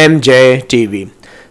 MJ TV।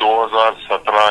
2017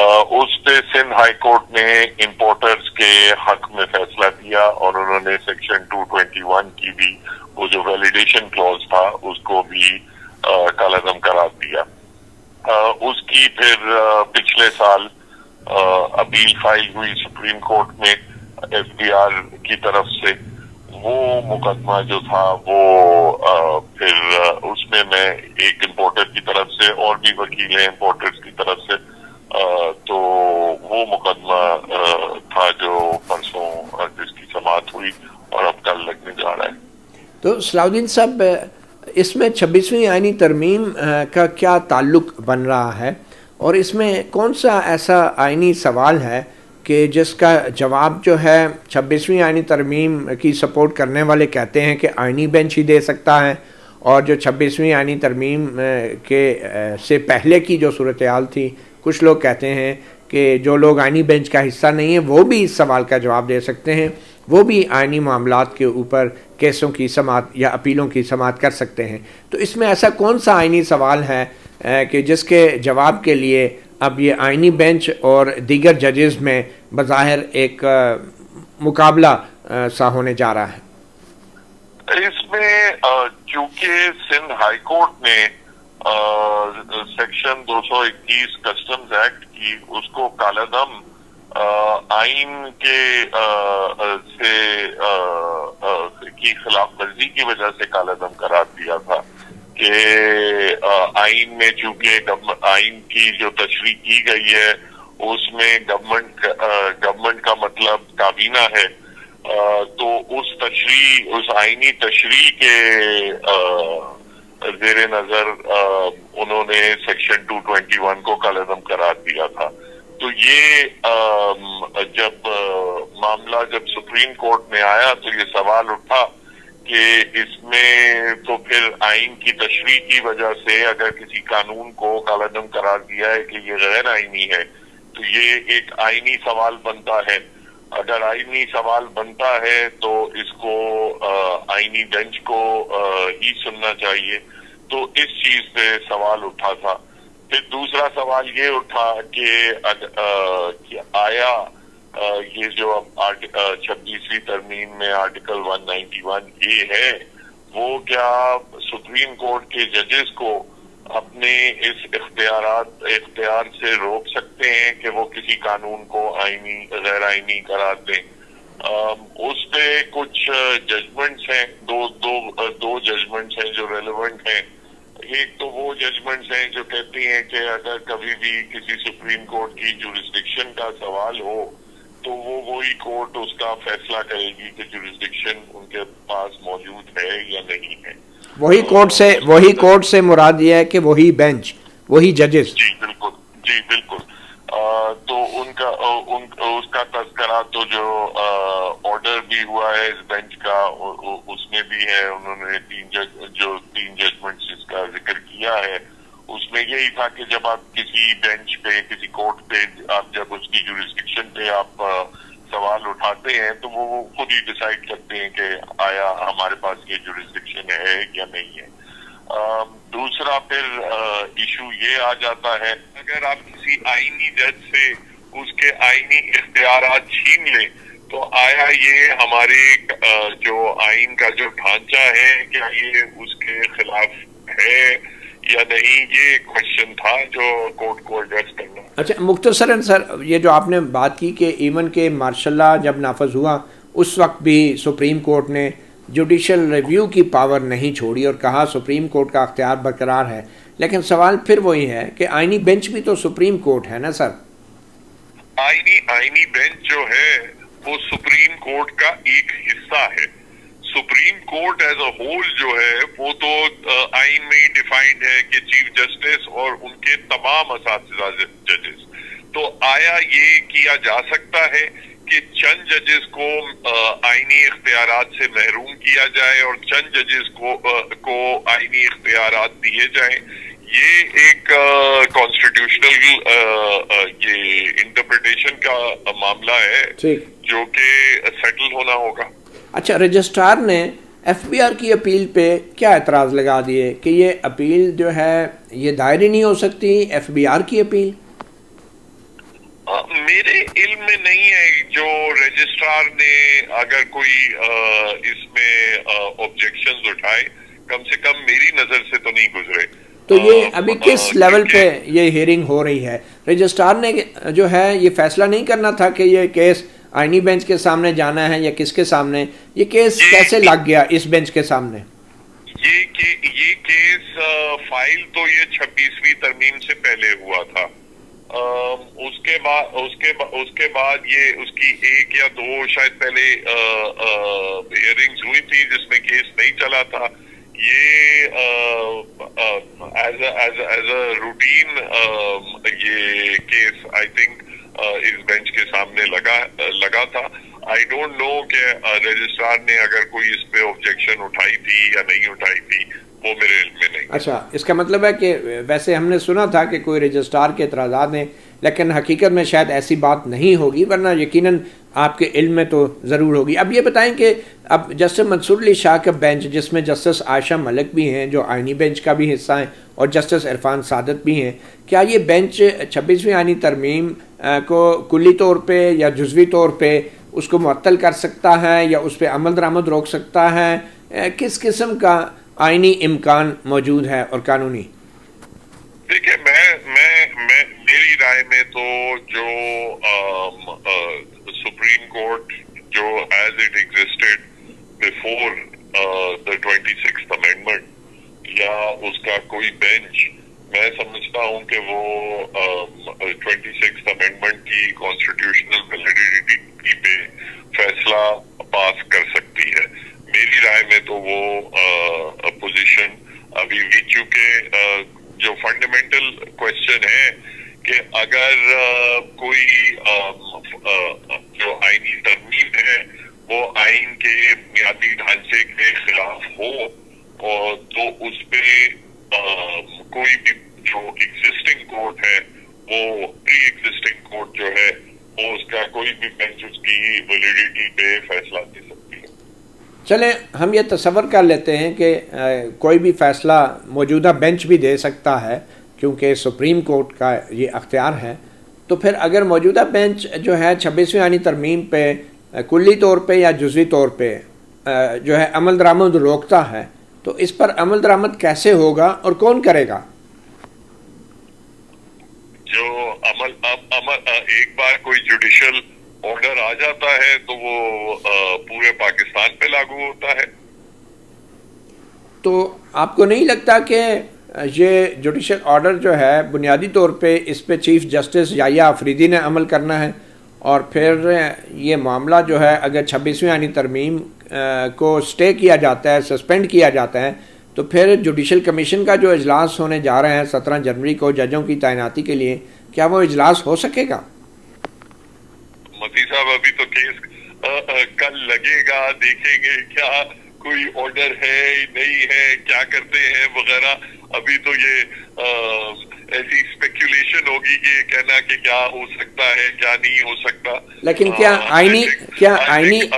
اس پہ Sindh high court نے importers کے حق میں فیصلہ دیا اور انہوں نے سیکشن 221 کی بھی وہ جو ویلیڈیشن کلوز تھا اس کو بھی کالعدم قرار دیا. اس کی پھر پچھلے سال اپیل فائل ہوئی سپریم کورٹ میں ایف بی آر کی طرف سے. وہ مقدمہ جو تھا وہ پھر اس میں ایک امپورٹر کی طرف سے اور بھی وکیل ہیں امپورٹرز کی طرف سے, تو وہ مقدمہ تھا جو پرسوں جس کی سماعت ہوئی اور اب کل لگنے جا رہا ہے. تو صلاح الدین صاحب, اس میں 26ویں آئینی ترمیم کا کیا تعلق بن رہا ہے, اور اس میں کون سا ایسا آئینی سوال ہے کہ جس کا جواب جو ہے 26ویں آئینی ترمیم کی سپورٹ کرنے والے کہتے ہیں کہ آئینی بینچ ہی دے سکتا ہے, اور جو 26ویں آئینی ترمیم کے سے پہلے کی جو صورتحال تھی کچھ لوگ کہتے ہیں کہ جو لوگ آئینی بینچ کا حصہ نہیں ہیں وہ بھی اس سوال کا جواب دے سکتے ہیں, وہ بھی آئینی معاملات کے اوپر کیسوں کی سماعت یا اپیلوں کی سماعت کر سکتے ہیں. تو اس میں ایسا کون سا آئینی سوال ہے کہ جس کے جواب کے لیے اب یہ آئینی بینچ اور دیگر ججز میں بظاہر ایک مقابلہ سا ہونے جا رہا ہے؟ اس میں چونکہ سندھ ہائی کورٹ نے سیکشن 221 کسٹمز ایکٹ کی اس کو کالعدم آئین کے سے کی خلاف ورزی کی وجہ سے کالعدم قرار دیا تھا کہ آئین میں چونکہ آئین کی جو تشریح کی گئی ہے اس میں گورنمنٹ کا مطلب کابینہ ہے, تو اس آئینی تشریح کے زیر نظر انہوں نے سیکشن 221 کو کالعدم قرار دیا تھا. تو یہ جب معاملہ سپریم کورٹ میں آیا تو یہ سوال اٹھا کہ اس میں تو پھر آئین کی تشریح کی وجہ سے اگر کسی قانون کو کالعدم قرار دیا ہے کہ یہ غیر آئینی ہے تو یہ ایک آئینی سوال بنتا ہے. اگر آئینی سوال بنتا ہے تو اس کو آئینی بینچ کو ہی سننا چاہیے. تو اس چیز پہ سوال اٹھا تھا. پھر دوسرا سوال یہ اٹھا کہ آیا یہ جو اب 26ویں ترمیم میں آرٹیکل 191A ہے وہ کیا سپریم کورٹ کے ججز کو اپنے اس اختیار سے روک سکتے ہیں کہ وہ کسی قانون کو غیر آئینی قرار دیں. اس پہ کچھ ججمنٹس ہیں, دو ججمنٹس ہیں جو ریلیونٹ ہیں. ایک تو وہ ججمنٹس ہیں جو کہتی ہیں کہ اگر کبھی بھی کسی سپریم کورٹ کی جورسڈکشن کا سوال ہو تو وہی کورٹ اس کا فیصلہ کرے گی کہ جورسڈکشن ان کے پاس موجود ہے یا نہیں ہے. وہی کورٹ سے مراد یہ ہے کہ وہی بینچ, وہی ججز. جی بالکل. تو اس کا تذکرہ تو جو آرڈر بھی ہوا ہے اس بینچ کا اس میں بھی ہے. انہوں نے تین ججمنٹس جس کا ذکر کیا ہے اس میں یہی تھا کہ جب آپ کسی بینچ پہ کسی کورٹ پہ آپ جب اس کی جورسڈکشن پہ آپ سوال اٹھاتے ہیں تو وہ خود ہی ڈیسائیڈ کرتے ہیں کہ آیا ہمارے پاس یہ جورسڈکشن ہے یا نہیں ہے. دوسرا پھر ایشو یہ آ جاتا ہے اگر آپ کسی آئینی جج سے اس کے آئینی اختیارات چھین لیں تو آیا یہ ہمارے جو آئین کا جو ڈھانچہ ہے کیا یہ اس کے خلاف ہے یا نہیں, یہ کوشچن تھا جو کورٹ کو ایڈریس کرنا. اچھا مختصراً سر, یہ جو آپ نے بات کی کہ ایون کہ مارشل لا جب نافذ ہوا اس وقت بھی سپریم کورٹ نے جوڈیشل ریویو کی پاور نہیں چھوڑی اور کہا سپریم کورٹ کا اختیار برقرار ہے, لیکن سوال پھر وہی ہے کہ آئینی بینچ بھی تو سپریم کورٹ ہے نا سر. آئینی بینچ جو ہے وہ سپریم کورٹ کا ایک حصہ ہے. Supreme court as a whole جو ہے وہ تو آئین میں ہی ڈیفائنڈ ہے کہ چیف جسٹس اور ان کے تمام اساتذہ ججز. تو آیا یہ کیا جا سکتا ہے کہ چند ججز کو آئینی اختیارات سے محروم کیا جائے اور چند ججز کو آئینی اختیارات دیے جائیں؟ یہ ایک کانسٹیٹیوشنل یہ انٹرپریٹیشن کا معاملہ ہے جو کہ سیٹل ہونا ہوگا. اچھا, رجسٹرار نے ایف بی آر کی اپیل پہ کیا اعتراض لگا دیے کہ یہ اپیل جو ہے یہ دائر ہی نہیں ہو سکتی ایف بی آر کی اپیل؟ میرے علم میں نہیں ہے جو رجسٹرار نے اگر کوئی اس میں آبجیکشنز اٹھائے، کم سے کم میری نظر سے تو نہیں گزرے. تو یہ ابھی کس لیول پہ یہ ہیئرنگ ہو رہی ہے؟ رجسٹرار نے جو ہے یہ فیصلہ نہیں کرنا تھا کہ یہ کیس آئینی بینچ کے سامنے جانا ہے یا کس کے سامنے؟ یہ کیس کیسے لگ گیا اس بینچ کے سامنے؟ یہ کیس فائل تو یہ 26ویں ترمیم سے پہلے ہوا تھا. اس کے بعد یہ اس کی 1 یا 2 شاید پہلے ہیئرنگز ہوئی تھی جس میں کیس نہیں چلا تھا. یہ ایز اے روٹین یہ کیس آئی تھنک اس بینچ کے سامنے لگا تھا. آئی ڈونٹ نو کہ رجسٹرار نے اگر کوئی اس پہ آبجیکشن اٹھائی تھی یا نہیں اٹھائی تھی، وہ میرے علم میں نہیں. اچھا، اس کا مطلب ہے کہ ویسے ہم نے سنا تھا کہ کوئی رجسٹرار کے اعتراضات ہیں، لیکن حقیقت میں شاید ایسی بات نہیں ہوگی، ورنہ یقیناً آپ کے علم میں تو ضرور ہوگی. اب یہ بتائیں کہ اب جسٹس منصور علی شاہ کا بینچ، جس میں جسٹس عائشہ ملک بھی ہیں جو آئینی بینچ کا بھی حصہ ہیں اور جسٹس عرفان سعادت بھی ہیں، کیا یہ بینچ 26ویں آئینی ترمیم کو کلی طور پہ یا جزوی طور پہ اس کو معطل کر سکتا ہے یا اس پہ عمل درآمد روک سکتا ہے؟ کس قسم کا آئینی امکان موجود ہے اور قانونی؟ دیکھیں، میری رائے میں تو جو سپریم کورٹ جو as it existed before the 26th amendment یا اس کا کوئی بینچ، میں سمجھتا ہوں کہ وہ 26th امینڈمنٹ کی کانسٹیٹیوشنل ویلیڈیٹی پہ فیصلہ پاس کر سکتی ہے. میری رائے میں تو وہ پوزیشن ابھی بھی، چونکہ جو فنڈامنٹل کوشچن ہے کہ اگر کوئی جو آئینی ترمیم ہے وہ آئین کے بنیادی ڈھانچے کے خلاف ہو تو اس پہ کوئی بھی جو ایگزسٹنگ کورٹ ہے، وہ پری ایگزسٹنگ کورٹ جو ہے، وہ اس کا کوئی بھی بینچ اس کی ویلیڈیٹی پہ فیصلہ دے سکتی ہے. چلیں ہم یہ تصور کر لیتے ہیں کہ کوئی بھی فیصلہ موجودہ بینچ بھی دے سکتا ہے کیونکہ سپریم کورٹ کا یہ اختیار ہے. تو پھر اگر موجودہ بینچ جو ہے 26ویں آئینی ترمیم پہ کلی طور پہ یا جزوی طور پہ جو ہے عمل درآمد روکتا ہے، تو اس پر عمل درآمد کیسے ہوگا اور کون کرے گا؟ جو ایک بار کوئی جوڈیشل آرڈر آ جاتا ہے تو وہ پورے پاکستان پہ لاگو ہوتا ہے. تو آپ کو نہیں لگتا کہ یہ جوڈیشل آرڈر جو ہے بنیادی طور پہ اس پہ چیف جسٹس یحییٰ آفریدی نے عمل کرنا ہے، اور پھر یہ معاملہ جو ہے اگر 26ویں آئینی ترمیم کو سٹے کیا جاتا ہے، سسپینڈ کیا جاتا ہے، تو پھر جوڈیشل کمیشن کا جو اجلاس ہونے جا رہے ہیں 17 جنوری کو ججوں کی تعیناتی کے لیے، کیا وہ اجلاس ہو سکے گا؟ مفتی صاحب، ابھی تو کیس کل لگے گا، دیکھیں گے کیا کوئی آرڈر ہے نہیں ہے، کیا کرتے ہیں وغیرہ. ابھی تو یہ ایسی اسپیکولیشن ہوگی کہ یہ کہنا کہ کیا ہو سکتا ہے کیا نہیں ہو سکتا. لیکن کیا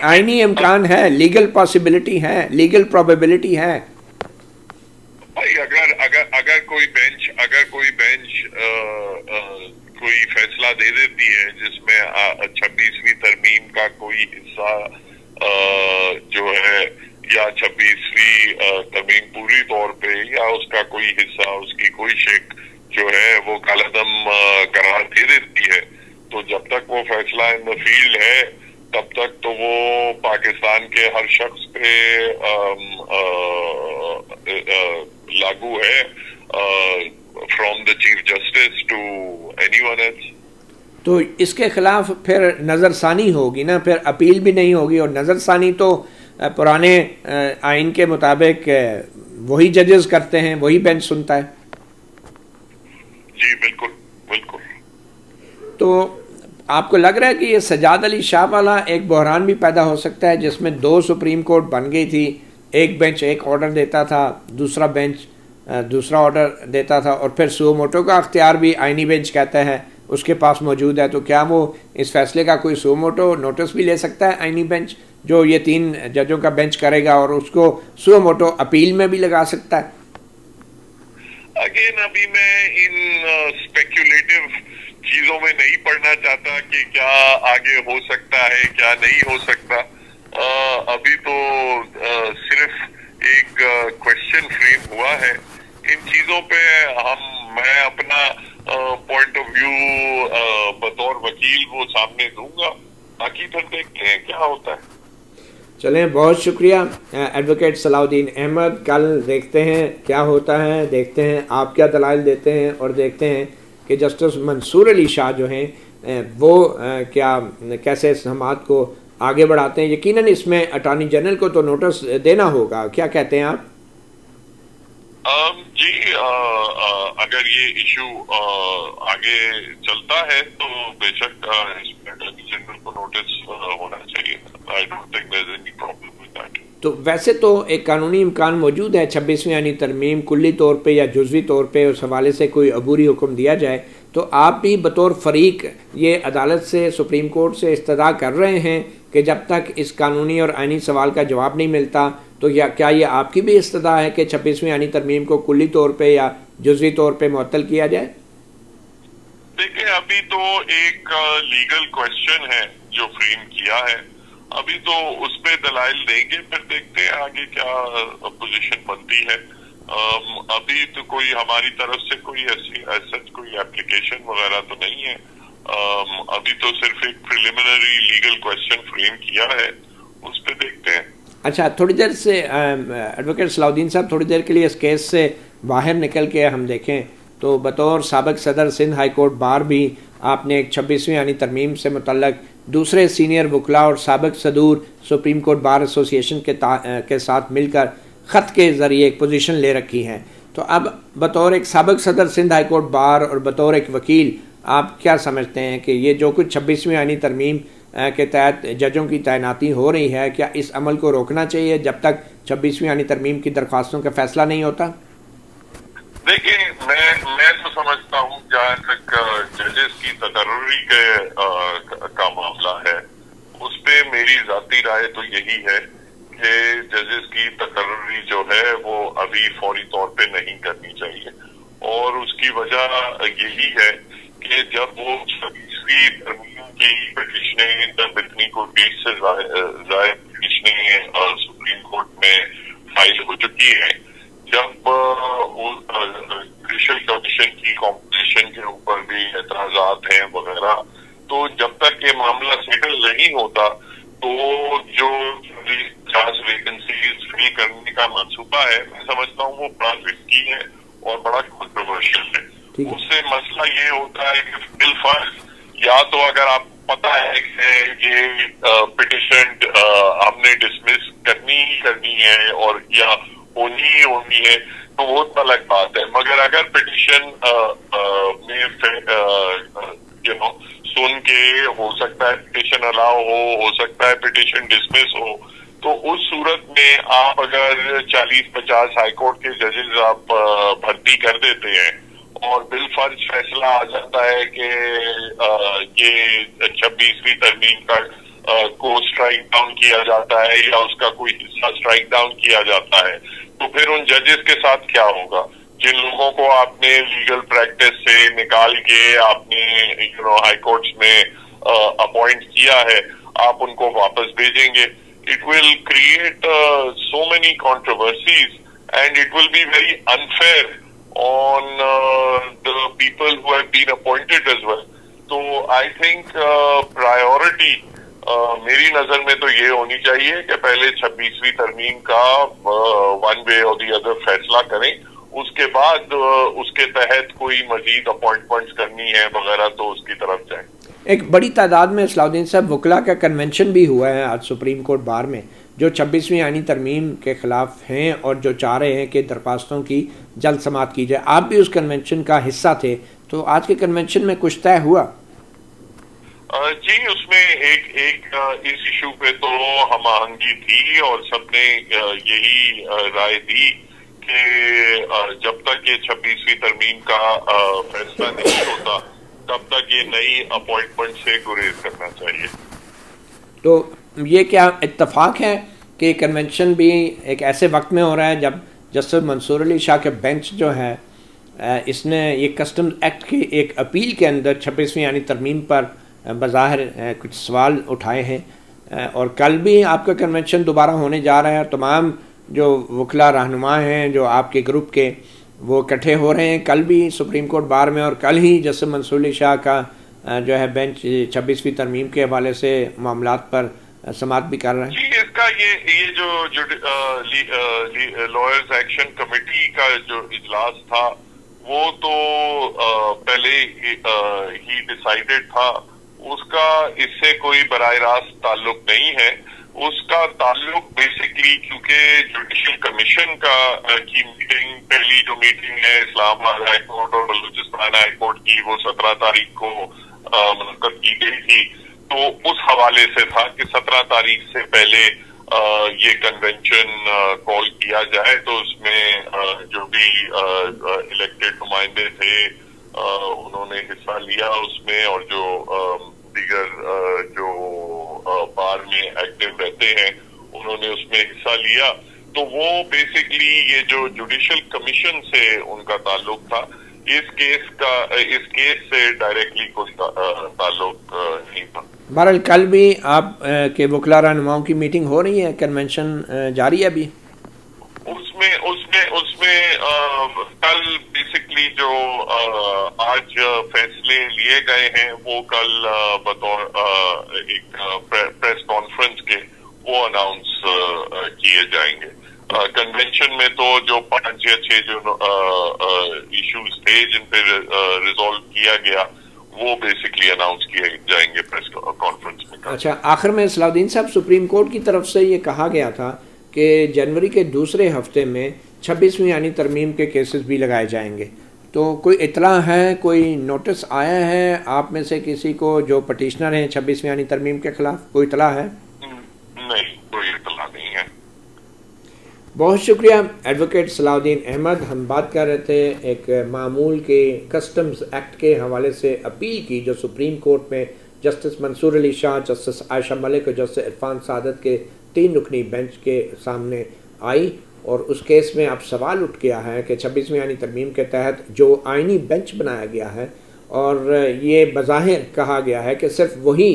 آئینی امکان ہے، لیگل پاسبلٹی ہے، لیگل پروبیبلٹی ہے؟ بھائی اگر کوئی بینچ کوئی فیصلہ دے دیتی ہے جس میں 26ویں ترمیم کا کوئی حصہ جو ہے یا 26ویں ترمیم پوری طور پہ یا اس کا کوئی حصہ، اس کی کوئی شق جو ہے وہ کالعدم قرار دے دیتی ہے، تو جب تک وہ فیصلہ ان دا فیلڈ ہے تب تک تو وہ پاکستان کے ہر شخص پہ لاگو ہے، from the chief justice to anyone else. تو اس کے خلاف پھر نظر ثانی ہوگی نا، پھر اپیل بھی نہیں ہوگی، اور نظر ثانی تو پرانے آئین کے مطابق وہی ججز کرتے ہیں، وہی بینچ سنتا ہے. جی بالکل بالکل. تو آپ کو لگ رہا ہے کہ یہ سجاد علی شاہ والا ایک بحران بھی پیدا ہو سکتا ہے جس میں 2 سپریم کورٹ بن گئی تھی، ایک بینچ ایک آرڈر دیتا تھا، دوسرا بینچ دوسرا آرڈر دیتا تھا، اور پھر سو موٹو کا اختیار بھی آئینی بینچ کہتا ہے اس کے پاس موجود ہے. تو کیا وہ اس فیصلے کا کوئی سو موٹو نوٹس بھی لے سکتا ہے آئینی بینچ، جو یہ 3 ججوں کا بینچ کرے گا، اور اس کو سو موٹو اپیل میں بھی لگا سکتا ہے؟ اگین ابھی میں ان اسپیکولیٹو چیزوں میں نہیں پڑنا چاہتا کہ کیا آگے ہو سکتا ہے کیا نہیں ہو سکتا. ابھی تو صرف ایک کوشچن فریم ہوا ہے. ان چیزوں پہ میں اپنا پوائنٹ آف ویو بطور وکیل وہ سامنے دوں گا. باقی پھر دیکھتے ہیں کیا ہوتا ہے. چلیں، بہت شکریہ ایڈوکیٹ صلاح الدین احمد. کل دیکھتے ہیں کیا ہوتا ہے، دیکھتے ہیں آپ کیا دلائل دیتے ہیں، اور دیکھتے ہیں کہ جسٹس منصور علی شاہ جو ہیں وہ کیسے سماعت کو آگے بڑھاتے ہیں. یقیناً اس میں اٹارنی جنرل کو تو نوٹس دینا ہوگا. کیا کہتے ہیں آپ؟ جی، اگر یہ ایشو آگے چلتا ہے تو بے شک اس میں اٹارنی جنرل کو نوٹس ہونا چاہیے. I don't think there's any problem with that. تو ویسے تو ایک قانونی امکان موجود ہے 26ویں آئینی ترمیم کلی طور پہ یا جزوی طور پہ اس حوالے سے کوئی عبوری حکم دیا جائے. تو آپ بھی بطور فریق یہ عدالت سے، سپریم کورٹ سے استدعا کر رہے ہیں کہ جب تک اس قانونی اور آئینی سوال کا جواب نہیں ملتا تو کیا یہ آپ کی بھی استدعا ہے کہ 26ویں آئینی ترمیم کو کلی طور پہ یا جزوی طور پہ معطل کیا جائے؟ دیکھیں، ابھی تو ایک لیگل کویسچن ہے جو فریم کیا ہے. ابھی تو اس پہ دلائل دیں گے، پھر دیکھتے ہیں آگے کیا پوزیشن بنتی ہے. ابھی تو کوئی ہماری طرف سے کوئی ایسی کوئی اپلیکیشن وغیرہ تو نہیں ہے. ابھی تو صرف ایک پریلیمنری لیگل کویسچن فریم کیا ہے، اس پہ دیکھتے ہیں. اچھا، تھوڑی دیر سے ایڈوکیٹ صلاح الدین صاحب تھوڑی دیر کے لیے اس کیس سے باہر نکل کے ہم دیکھیں تو بطور سابق صدر سندھ ہائی کورٹ بار بھی آپ نے ایک 26ویں آئینی ترمیم سے متعلق دوسرے سینئر وکلاء اور سابق صدور سپریم کورٹ بار ایسوسی ایشن کے ساتھ مل کر خط کے ذریعے ایک پوزیشن لے رکھی ہے. تو اب بطور ایک سابق صدر سندھ ہائی کورٹ بار اور بطور ایک وکیل آپ کیا سمجھتے ہیں کہ یہ جو کچھ 26ویں آئینی ترمیم کے تحت ججوں کی تعیناتی ہو رہی ہے، کیا اس عمل کو روکنا چاہیے جب تک 26ویں آئینی ترمیم کی درخواستوں کا فیصلہ نہیں ہوتا؟ دیکھیں، میں تو سمجھتا ہوں جہاں تک ججز کی تقرری کا معاملہ ہے اس پہ میری ذاتی رائے تو یہی ہے کہ ججز کی تقرری جو ہے وہ ابھی فوری طور پہ نہیں کرنی چاہیے. اور اس کی وجہ یہی ہے کہ جب وہ 26ویں ترمیم کی پٹیشنیں جب اتنی کو 20 سے زائد پٹیشنیں سپریم کورٹ میں فائل ہو چکی ہیں، جب جوڈیشل کمیشن کی کمپوزیشن کے اوپر بھی اعتراضات ہیں وغیرہ، تو جب تک یہ معاملہ سیٹل نہیں ہوتا تو جو 50 ویکنسیز فل کرنے کا منصوبہ ہے میں سمجھتا ہوں وہ بڑا رسکی ہے اور بڑا کنٹروورشل ہے. اس سے مسئلہ یہ ہوتا ہے کہ بالفرض یا تو اگر آپ پتہ ہے کہ یہ پٹیشن ہم نے ڈسمس کرنی ہے اور یا ہونی ہے تو وہ الگ بات ہے. مگر اگر پٹیشن میں سن کے ہو سکتا ہے پٹیشن الاؤ ہو سکتا ہے پٹیشن ڈسمس ہو، تو اس صورت میں آپ اگر 40-50 ہائی کورٹ کے ججز آپ بھرتی کر دیتے ہیں اور بالفرض فیصلہ آ جاتا ہے کہ یہ 26ویں ترمیم کا کو اسٹرائک ڈاؤن کیا جاتا ہے یا اس کا کوئی حصہ اسٹرائک ڈاؤن کیا جاتا ہے، تو پھر ان ججز کے ساتھ کیا ہوگا؟ جن لوگوں کو آپ نے لیگل پریکٹس سے نکال کے آپ نے ہائی کورٹس میں اپوائنٹ کیا ہے، آپ ان کو واپس بھیجیں گے. It will create so many controversies and it will be very unfair on the people who have been appointed as well. So I think priority میری نظر میں تو یہ ہونی چاہیے کہ پہلے 26ویں ترمیم کا ون وے اور دی ادر فیصلہ کریں، اس کے بعد اس کے تحت کوئی مزید اپوائنٹمنٹس کرنی ہے وغیرہ تو اس کی طرف جائیں. ایک بڑی تعداد میں صلاح الدین صاحب وکلاء کا کنونشن بھی ہوا ہے آج سپریم کورٹ بار میں، جو 26ویں آئینی ترمیم کے خلاف ہیں اور جو چاہ رہے ہیں کہ درخواستوں کی جلد سماعت کی جائے. آپ بھی اس کنونشن کا حصہ تھے، تو آج کے کنونشن میں کچھ طے ہوا؟ جی، اس میں ایک اس ایشو پہ تو ہم آہنگی تھی اور سب نے یہی رائے دی کہ جب تک یہ 26ویں ترمیم کا فیصلہ نہیں ہوتا تب تک یہ نئی اپوائنٹمنٹ سے گریز کرنا چاہیے. تو یہ کیا اتفاق ہے کہ کنونشن بھی ایک ایسے وقت میں ہو رہا ہے جب جسٹس منصور علی شاہ کے بینچ جو ہے اس نے یہ کسٹمز ایکٹ کی ایک اپیل کے اندر 26ویں یعنی ترمیم پر بظاہر کچھ سوال اٹھائے ہیں، اور کل بھی آپ کا کنونشن دوبارہ ہونے جا رہا ہے، اور تمام جو وکلا رہنما ہیں جو آپ کے گروپ کے وہ اکٹھے ہو رہے ہیں کل بھی سپریم کورٹ بار میں، اور کل ہی جسٹس منصور علی شاہ کا جو ہے بینچ 26ویں ترمیم کے حوالے سے معاملات پر سماعت بھی کر رہے ہیں۔ جی، اس کا یہ جو لائرز ایکشن کمیٹی کا جو اجلاس تھا وہ تو پہلے ہی ڈیسائیڈڈ تھا، اس کا اس سے کوئی براہ راست تعلق نہیں ہے۔ اس کا تعلق بیسکلی کیونکہ جوڈیشل کمیشن کی میٹنگ، پہلی جو میٹنگ ہے اسلام آباد ہائی کورٹ اور بلوچستان ہائی کورٹ کی، وہ 17 تاریخ کو منعقد کی گئی تھی، تو اس حوالے سے تھا کہ 17 تاریخ سے پہلے یہ کنونشن کال کیا جائے، تو اس میں جو بھی الیکٹڈ نمائندے تھے انہوں نے حصہ لیا اس میں، اور جو دیگر جو بار میں ایکٹیو رہتے ہیں انہوں نے اس میں حصہ لیا۔ تو وہ بیسکلی یہ جو جوڈیشل کمیشن سے ان کا تعلق تھا، اس کیس سے ڈائریکٹلی کوئی تعلق نہیں تھا۔ بہرحال کل بھی آپ کے وکلا رہنماؤں کی میٹنگ ہو رہی ہے، کنونشن جاری ہے ابھی؟ اس میں کل بیسکلی جو آج فیصلے لیے گئے ہیں وہ کل بطور ایک پریس کانفرنس کے وہ اناؤنس کیے جائیں گے۔ کنونشن میں تو جو 5 یا 6 جو ایشوز تھے جن پہ ریزالو کیا گیا وہ بیسکلی اناؤنس کیے جائیں گے پریس کانفرنس میں۔ اچھا، آخر میں صلاح الدین صاحب، سپریم کورٹ کی طرف سے یہ کہا گیا تھا کہ جنوری کے دوسرے ہفتے میں 26ویں یعنی ترمیم کے کیسز بھی لگائے جائیں گے، تو کوئی اطلاع ہے، کوئی نوٹس آیا ہے آپ میں سے کسی کو جو پٹیشنر ہیں 26ویں یعنی ترمیم کے خلاف؟ کوئی اطلاع ہے؟ نہیں، کوئی اطلاع نہیں ہے۔ بہت شکریہ ایڈوکیٹ صلاح الدین احمد۔ ہم بات کر رہے تھے ایک معمول کے کسٹمز ایکٹ کے حوالے سے اپیل کی جو سپریم کورٹ میں جسٹس منصور علی شاہ، جسٹس عائشہ ملک اور جسٹس عرفان سعادت کے 3 رکنی بینچ کے سامنے آئی، اور اس کیس میں اب سوال اٹھ گیا ہے کہ 26ویں یعنی ترمیم کے تحت جو آئینی بینچ بنایا گیا ہے، اور یہ بظاہر کہا گیا ہے کہ صرف وہی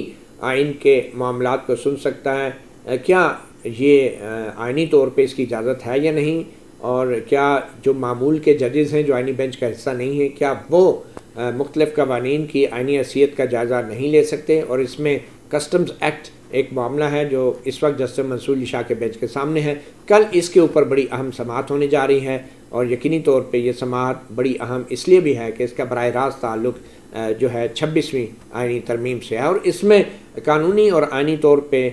آئین کے معاملات کو سن سکتا ہے، کیا یہ آئینی طور پہ اس کی اجازت ہے یا نہیں؟ اور کیا جو معمول کے ججز ہیں جو آئینی بینچ کا حصہ نہیں ہیں، کیا وہ مختلف قوانین کی آئینی حیثیت کا جائزہ نہیں لے سکتے؟ اور اس میں کسٹمز ایکٹ ایک معاملہ ہے جو اس وقت جسٹس منصور علی شاہ کے بینچ کے سامنے ہے۔ کل اس کے اوپر بڑی اہم سماعت ہونے جا رہی ہے، اور یقینی طور پہ یہ سماعت بڑی اہم اس لیے بھی ہے کہ اس کا براہ راست تعلق جو ہے 26ویں آئینی ترمیم سے ہے، اور اس میں قانونی اور آئینی طور پہ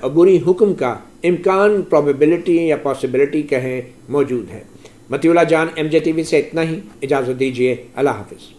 عبوری حکم کا امکان، پروبیبلٹی یا پاسبلٹی کہیں، موجود ہے۔ مطیع اللہ جان، MJ TV سے اتنا ہی، اجازت دیجیے، اللہ حافظ۔